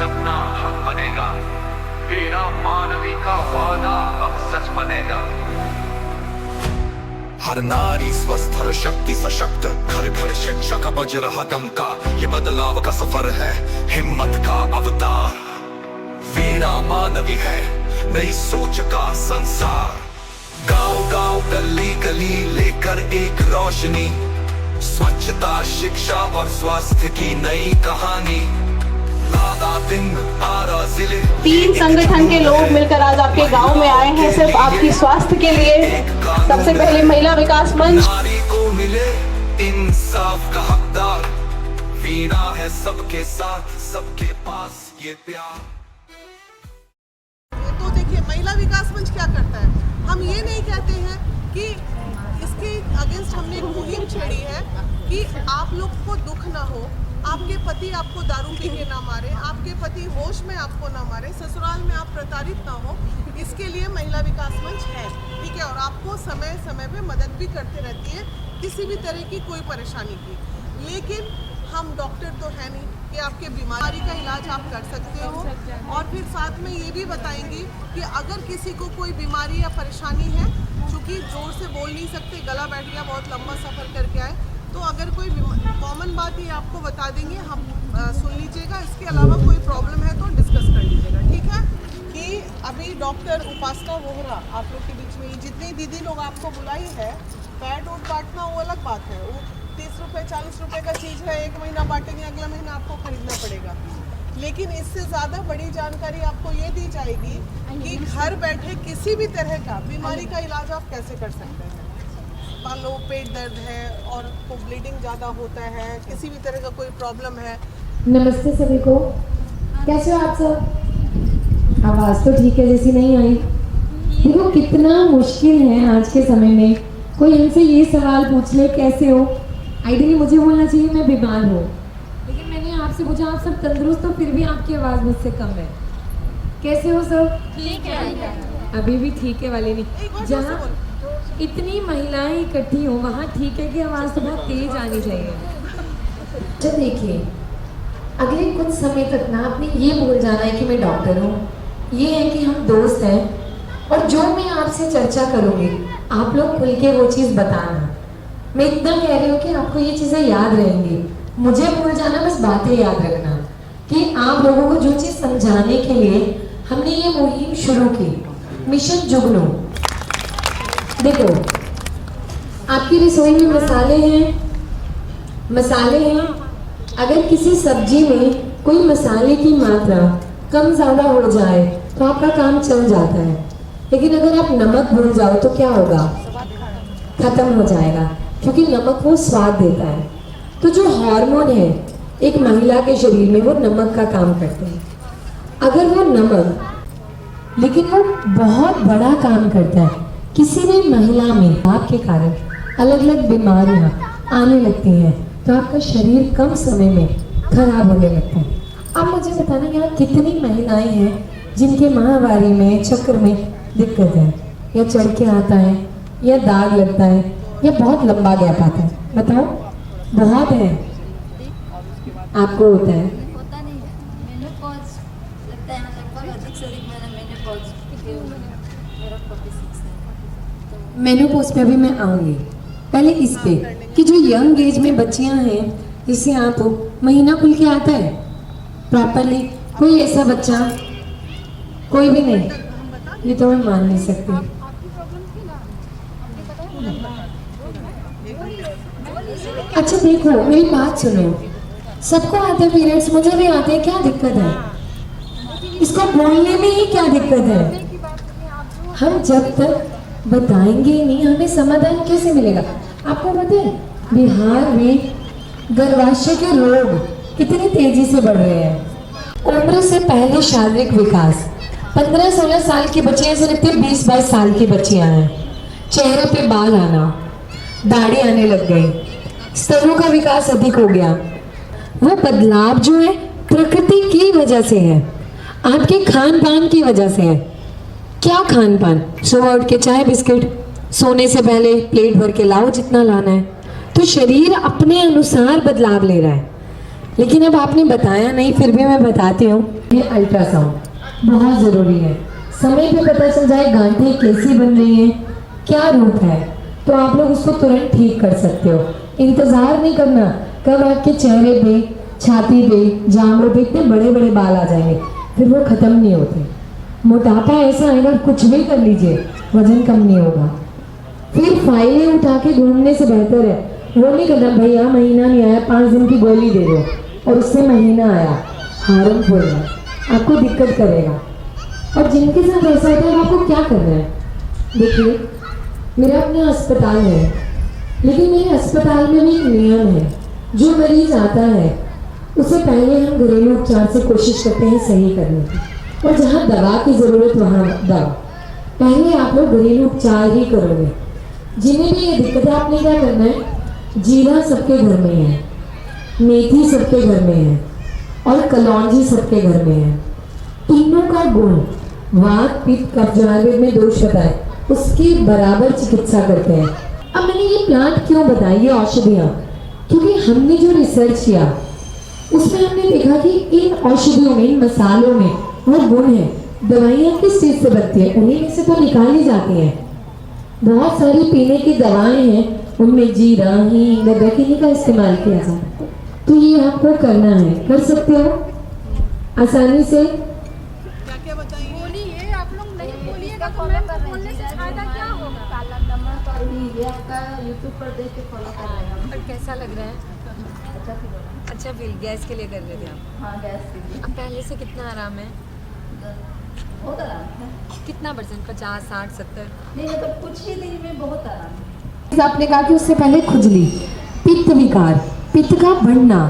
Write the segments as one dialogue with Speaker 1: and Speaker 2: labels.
Speaker 1: सपना हक बनेगा, वीरा मानवी का वादा अब सच बनेगा। हर नारी स्वस्थ, हर शक्ति सशक्त, घर घर शिक्षा का बज रहा डंका। ये बदलाव का सफर है, हिम्मत का अवतार। वीरा मानवी है नई सोच का संसार। गांव गांव गली गली लेकर एक रोशनी, स्वच्छता शिक्षा और स्वास्थ्य की नई कहानी।
Speaker 2: तीन संगठन के लोग मिलकर आज आपके गांव में आए हैं सिर्फ आपकी स्वास्थ्य के लिए। सबसे पहले महिला विकास मंच।
Speaker 1: नारी को मिले इंसाफ का हकदार, वीरा है सबके साथ, सबके पास ये प्यार।
Speaker 3: तो देखिए महिला विकास मंच क्या करता है, हम ये नहीं कहते हैं कि इसके अगेंस्ट हमने एक मुहिम छेड़ी है कि आप लोग को दुख ना हो, आपके पति आपको दारू पी के ना मारे, आपके पति होश में आपको ना मारे, ससुराल में आप प्रताड़ित ना हो, इसके लिए महिला विकास मंच है, ठीक है। और आपको समय समय पे मदद भी करते रहती है किसी भी तरह की कोई परेशानी की। लेकिन हम डॉक्टर तो है नहीं कि आपके बीमारी का इलाज आप कर सकते हो। और फिर साथ में ये भी बताएंगी कि अगर किसी को कोई बीमारी या परेशानी है, चूँकि जोर से बोल नहीं सकते, गला बैठ गया, बहुत लंबा सफ़र करके आए, तो अगर कोई कॉमन बात ये आपको बता देंगे, हम सुन लीजिएगा। इसके अलावा कोई प्रॉब्लम है तो डिस्कस कर लीजिएगा, ठीक है। कि अभी डॉक्टर उपासना वोहरा आप लोग के बीच में जितनी दीदी लोग आपको बुलाई है, पैड वोड बांटना वो अलग बात है। वो 30 रुपये 40 रुपये का चीज़ है, एक महीना बांटेंगे, अगला महीना आपको खरीदना पड़ेगा। लेकिन इससे ज़्यादा बड़ी जानकारी आपको ये दी जाएगी कि घर बैठे किसी भी तरह का बीमारी का इलाज आप कैसे कर सकते हैं। मान लो पेट दर्द है और को ब्लीडिंग ज़्यादा होता है, किसी भी तरह का कोई प्रॉब्लम है।
Speaker 4: नमस्ते सभी को, कैसे हो आप सब? आवाज़ तो ठीक है, जैसी नहीं आई। देखो कितना मुश्किल है आज के समय में कोई हमसे ये सवाल पूछ ले कैसे हो। आइडियली मुझे बोलना चाहिए मैं बीमार हूँ, लेकिन मैंने आपसे पूछा आप सब तंदुरुस्त हो, फिर भी आपकी आवाज़ मुझसे कम है। कैसे हो सब?
Speaker 5: ठीक है।
Speaker 4: अभी भी ठीक है वाले नहीं। जहाँ इतनी महिलाएं इकट्ठी हो वहाँ ठीक है कि आवाज़ तो बहुत तेज आनी चाहिए। अच्छा देखिए, अगले कुछ समय तक ना आपने ये भूल जाना है कि मैं डॉक्टर हूँ, ये है कि हम दोस्त हैं, और जो मैं आपसे चर्चा करूँगी आप लोग खुल के वो चीज़ बताना। मैं इतना कह रही हूँ कि आपको ये चीज़ें याद रहेंगी, मुझे भूल जाना, बस बातें याद रखना कि आप लोगों को जो चीज़ समझाने के लिए हमने ये मुहिम शुरू की, मिशन जुगनू। देखो आपकी रसोई में मसाले हैं। अगर किसी सब्जी में कोई मसाले की मात्रा कम ज़्यादा हो जाए तो आपका काम चल जाता है, लेकिन अगर आप नमक भूल जाओ तो क्या होगा? खत्म हो जाएगा, क्योंकि नमक वो स्वाद देता है। तो जो हार्मोन है एक महिला के शरीर में, वो नमक का काम करते हैं। अगर वो नमक, लेकिन वो बहुत बड़ा काम करता है। किसी भी महिला में आपके कारण अलग अलग बीमारियां आने लगती हैं, तो आपका शरीर कम समय में खराब होने लगता है। अब मुझे बताना, यहाँ कितनी महिलाएं हैं जिनके माहवारी में, चक्र में दिक्कत है, या चढ़ के आता है, या दाग लगता है, या बहुत लंबा गैप आता है? बताओ। बहुत है, आपको होता है?
Speaker 5: होता नहीं है, मेनोपॉज लगता है, लगभग अधिक से अधिक मेरा मेनोपॉज मेरा 46 है।
Speaker 4: मेनोपॉज पे भी मैं आऊँगी, पहले इस पे कि जो यंग एज में बच्चियां हैं, जिससे आप महीना खुल के आता है प्रॉपरली, कोई ऐसा बच्चा कोई भी नहीं, ये तो मैं मान नहीं सकती। अच्छा देखो मेरी बात सुनो, सबको आते हैं पीरियड्स, मुझे भी आते हैं, क्या दिक्कत है? इसको बोलने में ही क्या दिक्कत है? हम जब तक बताएंगे ही नहीं, हमें समाधान कैसे मिलेगा? आपको पता है बिहार में गर्भाशय के रोग कितनी तेजी से बढ़ रहे हैं। उम्र से पहले शारीरिक विकास, 15-16 साल की बच्चियां से लगती है 20-22 साल की बच्चियां हैं। चेहरे पे बाल आना, दाढ़ी आने लग गई, स्तनों का विकास अधिक हो गया। वो बदलाव जो है प्रकृति की वजह से है, आपके खान पान की वजह से है। क्या खान पान? सुबह उठ के चाय बिस्किट, सोने से पहले प्लेट भर के लाओ जितना लाना है। तो शरीर अपने अनुसार बदलाव ले रहा है। लेकिन अब आपने बताया नहीं, फिर भी मैं बताती हूँ। ये अल्ट्रासाउंड बहुत ज़रूरी है। समय पे पता चल जाए गांठें कैसी बन रही हैं, क्या रूप है, तो आप लोग उसको तुरंत ठीक कर सकते हो। इंतज़ार नहीं करना कब आपके चेहरे पे, छाती पे, जांघों पे इतने बड़े बड़े बाल आ जाएंगे, फिर वो ख़त्म नहीं होते। मोटापा ऐसा आएगा, कुछ भी कर लीजिए वजन कम नहीं होगा। फिर फाइलें उठा के ढूंढने से बेहतर है वो नहीं करना, भैया महीना नहीं आया 5 दिन की गोली दे दो, और उससे महीना आया, हार्मफुल है, आपको दिक्कत करेगा। और जिनके साथ ऐसा होता है आपको क्या करना है, देखिए मेरा अपना अस्पताल है, लेकिन मेरे अस्पताल में भी एक नियम है, जो मरीज आता है उससे पहले हम घरेलू उपचार से कोशिश करते हैं सही करने की, और जहाँ दवा की ज़रूरत वहाँ दवा, पहले आप लोग घरेलू उपचार ही करोगे। जिन्हें भी ये दिक्कत है आपने क्या करना है, जीरा सबके घर में है, मेथी सबके घर में है, और कलौंजी सबके घर में है। तीनों का गुण वात पित्त कफ जो आयुर्वेद में दोष होता है उसकी बराबर चिकित्सा करते हैं। अब मैंने ये प्लांट क्यों बताया, ये औषधियाँ, क्योंकि हमने जो रिसर्च किया उसमें हमने देखा कि इन औषधियों में, इन मसालों में वो गुण है। दवाइयाँ किस चीज़ से बनती है, उन्हीं में से तो निकाली जाती हैं। बहुत सारी पीने की दवाएं हैं, उनमें जीरा, हींग, दरदकिनी का इस्तेमाल किया जाता है। तो ये आपको करना है, कर सकते हो आसानी से।
Speaker 3: क्या क्या बताइए?
Speaker 5: बोलिए, आप लोग नहीं बोलिएगा तो मैं बोलने से फायदा क्या होगा? काला नमक और ये आपका यूट्यूब पर देख के फॉलो कर रहे हैं।
Speaker 6: पर कैसा लग रहा है? अच्छा फील, गैस के लिए कर रहे थे आप?
Speaker 5: हाँ, गैस के लिए
Speaker 6: अब पहले से कितना आराम है?
Speaker 5: बहुत आराम है।
Speaker 6: कितना %? 50, 60, 70?
Speaker 5: नहीं मतलब कुछ ही दिन में बहुत आराम है।
Speaker 4: आपने कहा कि उससे पहले खुजली, पित्त विकार, पित्त का बढ़ना,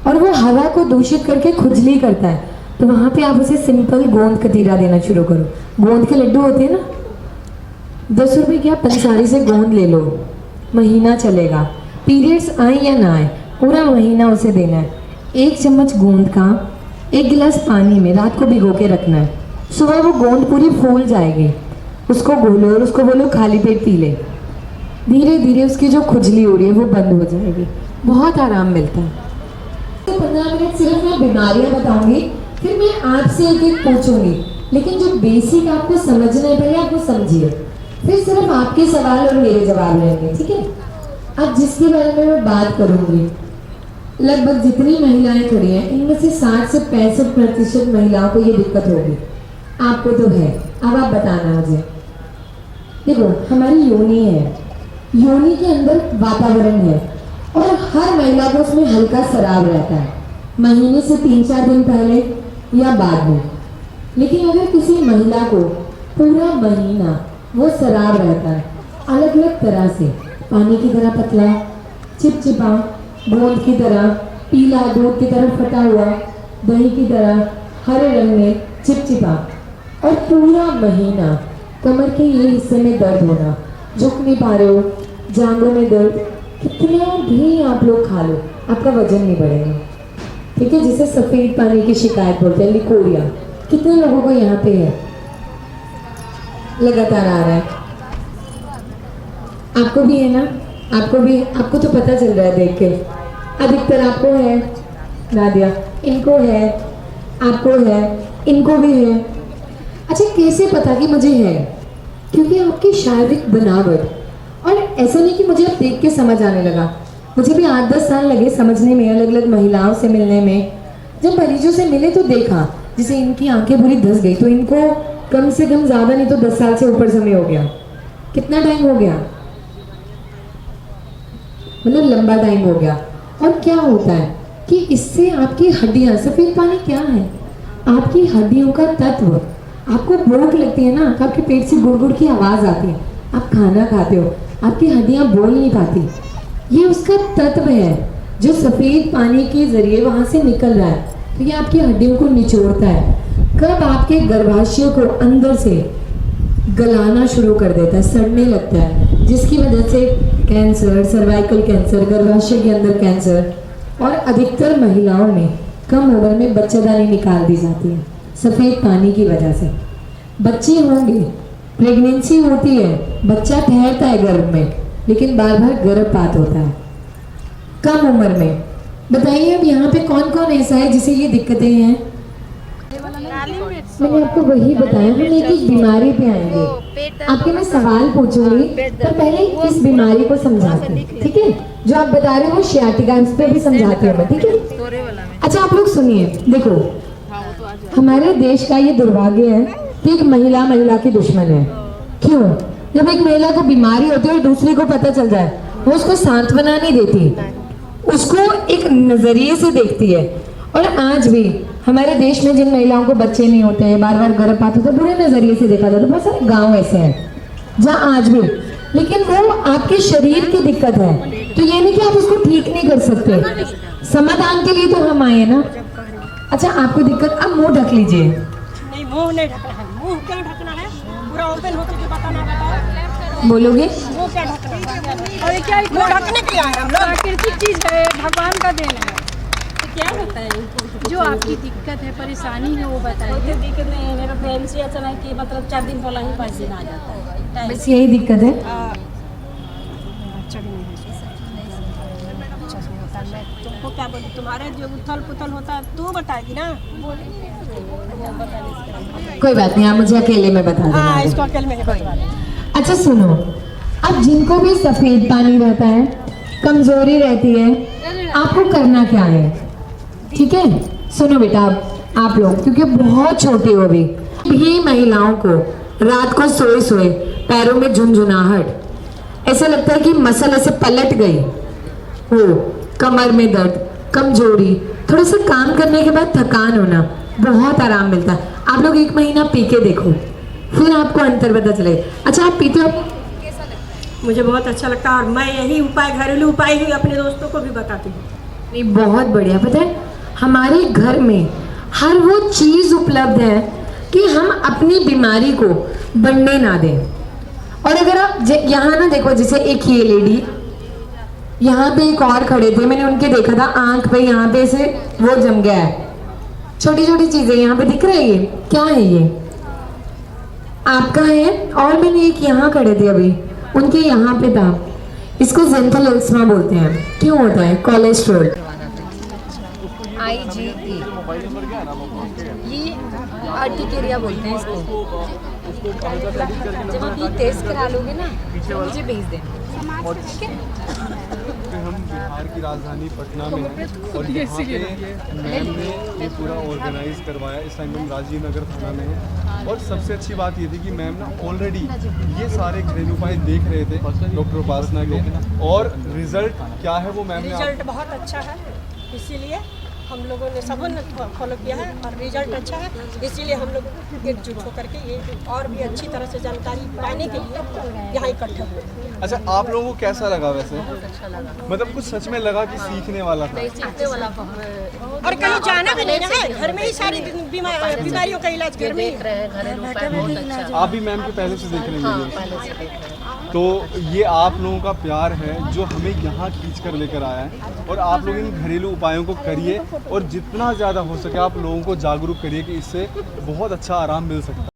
Speaker 4: और वो हवा को दूषित करके खुजली करता है, तो वहाँ पे आप उसे सिंपल गोंद कतीरा देना शुरू करो। गोंद के लड्डू होते हैं ना, 10 रुपये की आप पंसारी से गोंद ले लो, महीना चलेगा। पीरियड्स आए या ना आए, पूरा महीना उसे देना है। 1 चम्मच गोंद का 1 गिलास पानी में रात को भिगो के रखना है। सुबह वो गोंद पूरी फूल जाएगी, उसको घोलो और उसको बोलो खाली पेट पी ले। धीरे धीरे उसकी जो खुजली हो रही है वो बंद हो जाएगी, बहुत आराम मिलता है। तो 15 मिनट सिर्फ मैं बीमारियां बताऊंगी, फिर मैं आपसे एक एक पूछूंगी, लेकिन जो बेसिक आपको समझना है पहले आपको समझिए, फिर सिर्फ आपके सवाल और मेरे जवाब रहेंगे, ठीक है। अब जिसके बारे में मैं बात करूंगी, लगभग जितनी महिलाएं खड़ी हैं इनमें से 60 से 65% महिलाओं को ये दिक्कत होगी। आपको तो है, अब आप बताना मुझे। देखो हमारी योनि है, योनि के अंदर वातावरण है, और हर महिला को उसमें हल्का सराव रहता है, महीने से 3-4 दिन पहले या बाद में। लेकिन अगर किसी महिला को पूरा महीना वो सराव रहता है, अलग अलग तरह से, पानी की तरह पतला, चिपचिपा, बूंद की तरह पीला, दूध की तरह फटा हुआ, दही की तरह हरे रंग में चिपचिपा, और पूरा महीना कमर के ये हिस्से में दर्द होना, झुक नहीं पा रहे हो, जांघों में दर्द, कितना भी आप लोग खा लो आपका वजन नहीं बढ़ेगा, ठीक है। जिसे सफ़ेद पानी की शिकायत बोलते हैं, लिकोरिया, कितने लोगों को यहाँ पे है, लगातार आ रहा है। आपको भी है ना, आपको भी, आपको तो पता चल रहा है देख के, अधिकतर आपको है नादिया, इनको है, आपको है, इनको भी है। अच्छा कैसे पता कि मुझे है, क्योंकि आपकी शारीरिक बनावट, और ऐसा नहीं कि मुझे अब देख के समझ आने लगा, मुझे भी 8-10 साल लगे समझने में, अलग अलग महिलाओं से मिलने में। जब मरीजों से मिले तो देखा, जैसे इनकी आंखें पूरी धस गई, तो इनको कम से कम ज़्यादा नहीं तो 10 साल से ऊपर समय हो गया। कितना टाइम हो गया, मतलब लंबा टाइम हो गया। और क्या होता है कि इससे आपकी हड्डियाँ, सफ़ेद पानी क्या है, आपकी हड्डियों का तत्व, आपको भूख लगती है ना, आपके पेट से गुड़ गुड़ की आवाज़ आती है, आप खाना खाते हो, आपकी हड्डियाँ बोल नहीं पाती, ये उसका तत्व है जो सफ़ेद पानी के ज़रिए वहाँ से निकल रहा है, तो ये आपकी हड्डियों को निचोड़ता है। कब आपके गर्भाशय को अंदर से गलाना शुरू कर देता है, सड़ने लगता है, जिसकी वजह से कैंसर, सर्वाइकल कैंसर, गर्भाशय के अंदर कैंसर, और अधिकतर महिलाओं में कम उम्र में बच्चेदानी निकाल दी जाती है सफ़ेद पानी की वजह से। बच्चे होंगे, प्रेगनेंसी होती है, बच्चा ठहरता है गर्भ में, लेकिन बार बार गर्भपात होता है कम उम्र में, बताइए अब यहाँ पे कौन कौन ऐसा है जिसे ये दिक्कतें हैं? मैंने आपको वही बताया, हम एक एक बीमारी पे आएंगे। आपके मैं सवाल पूछूंगी पर पहले इस बीमारी को समझाती हूँ, ठीक है? जो आप बता रहे हो शियाटिका, इस पे भी समझाती हूँ मैं, ठीक है? अच्छा आप लोग सुनिए, देखो हमारे देश का ये दुर्भाग्य है कि एक महिला महिला की दुश्मन है। क्यों? जब एक महिला को बीमारी होती है और दूसरे को पता चल जाए, वो उसको सांत्वना नहीं देती, उसको एक नजरिए से देखती है। और आज भी हमारे देश में जिन महिलाओं को बच्चे नहीं होते हैं, बार बार गर्भपात होता है, बुरे नजरिए से देखा जाता है। बहुत सारे गांव ऐसे हैं जहाँ आज भी, लेकिन वो आपके शरीर की दिक्कत है, तो ये नहीं कि आप उसको ठीक नहीं कर सकते। समाधान के लिए तो हम आए ना। अच्छा आपको दिक्कत, आप मुंह ढक लीजिए।
Speaker 7: नहीं मुंह नहीं ढकना है, मुंह क्या ढकना है, पूरा ओपन होकर के बताना बताओ।
Speaker 4: बोलोगे?
Speaker 7: मुंह क्या ढकना है? और क्या मुंह ढकने के लिए आए हम लोग?
Speaker 8: प्राकृतिक चीज है, भगवान का देन है।
Speaker 7: क्या होता है इनको?
Speaker 8: जो आपकी दिक्कत है, परेशानी है, वो बताइए।
Speaker 7: कोई दिक्कत नहीं है, मेरा प्रेम से ऐसा है कि मतलब 4 दिन पहले ही 5 दिन आ जाता है।
Speaker 4: बस यही दिक्कत है।
Speaker 7: अच्छा भी नहीं है, अच्छा से होता है। मैं तुमको क्या बोलूं, तुम्हारे जो उथल पुथल होता है तू बताएगी ना।
Speaker 4: कोई बात नहीं, आप मुझे अकेले में बता देना।
Speaker 7: हाँ इसको अकेले में बता दे।
Speaker 4: अच्छा सुनो, अब जिनको भी सफेद पानी रहता है, कमजोरी रहती है, आपको करना क्या है? ठीक है, सुनो बेटा, आप लोग क्योंकि बहुत छोटे हो भी महिलाओं को रात को सोए सोए पैरों में झुनझुनाहट, ऐसा लगता है कि मसल ऐसे पलट गई हो, कमर में दर्द, कमजोरी, थोड़ा सा काम करने के बाद थकान होना, बहुत आराम मिलता है। आप लोग 1 महीना पी के देखो, फिर आपको अंतर पता चलेगा। अच्छा आप पीते हो?
Speaker 7: मुझे बहुत अच्छा लगता है और मैं यही उपाय, घरेलू उपाय ही अपने दोस्तों को भी बताती हूँ।
Speaker 4: नहीं बहुत बढ़िया। पता है हमारे घर में हर वो चीज़ उपलब्ध है कि हम अपनी बीमारी को बढ़ने ना दें। और अगर आप यहाँ ना देखो, जैसे एक ये लेडी, यहाँ पे एक और खड़े थे, मैंने उनके देखा था आंख पे यहाँ पे से वो जम गया है, छोटी छोटी चीजें यहाँ पे दिख रही है, क्या है ये? आपका है। और मैंने एक यहाँ खड़े थे अभी, उनके यहाँ पे था, इसको जेंथल एल्समा बोलते हैं। क्यों होता है? कोलेस्ट्रॉल।
Speaker 6: IgE, ये आर्टिकेरिया बोलते हैं इसको। जब आप ये टेस्ट करा लोगे ना तो मुझे भेज देना, ठीक है?
Speaker 9: हम बिहार की राजधानी पटना में हैं और यहाँ पे मैम ने ये पूरा ऑर्गेनाइज करवाया। इस टाइम हम राजीव नगर थाना में हैं और सबसे अच्छी बात ये थी कि मैम ना ऑलरेडी ये सारे घरेलू उपाय देख रहे थे डॉक्टर उपासना के, और रिजल्ट क्या है वो मैम ने
Speaker 7: रिजल्ट बहुत अच्छा है, इसीलिए हम लोगों ने सबों ने फॉलो किया है और रिजल्ट अच्छा है, इसीलिए हम लोग एकजुट होकर के ये और भी अच्छी तरह से जानकारी पाने के लिए यहाँ इकट्ठे हुए।
Speaker 9: अच्छा आप लोगों को कैसा लगा वैसे? मतलब कुछ सच में लगा कि सीखने वाला था?
Speaker 7: और कहीं जाना भी नहीं है, घर में ही सारी बीमारियों का इलाज घर में ही।
Speaker 9: आप भी मैम के पहले से देख रहे हैं? तो ये आप लोगों का प्यार है जो हमें यहाँ खींच कर लेकर आया है, और आप लोग इन घरेलू उपायों को करिए और जितना ज़्यादा हो सके आप लोगों को जागरूक करिए कि इससे बहुत अच्छा आराम मिल सकता है।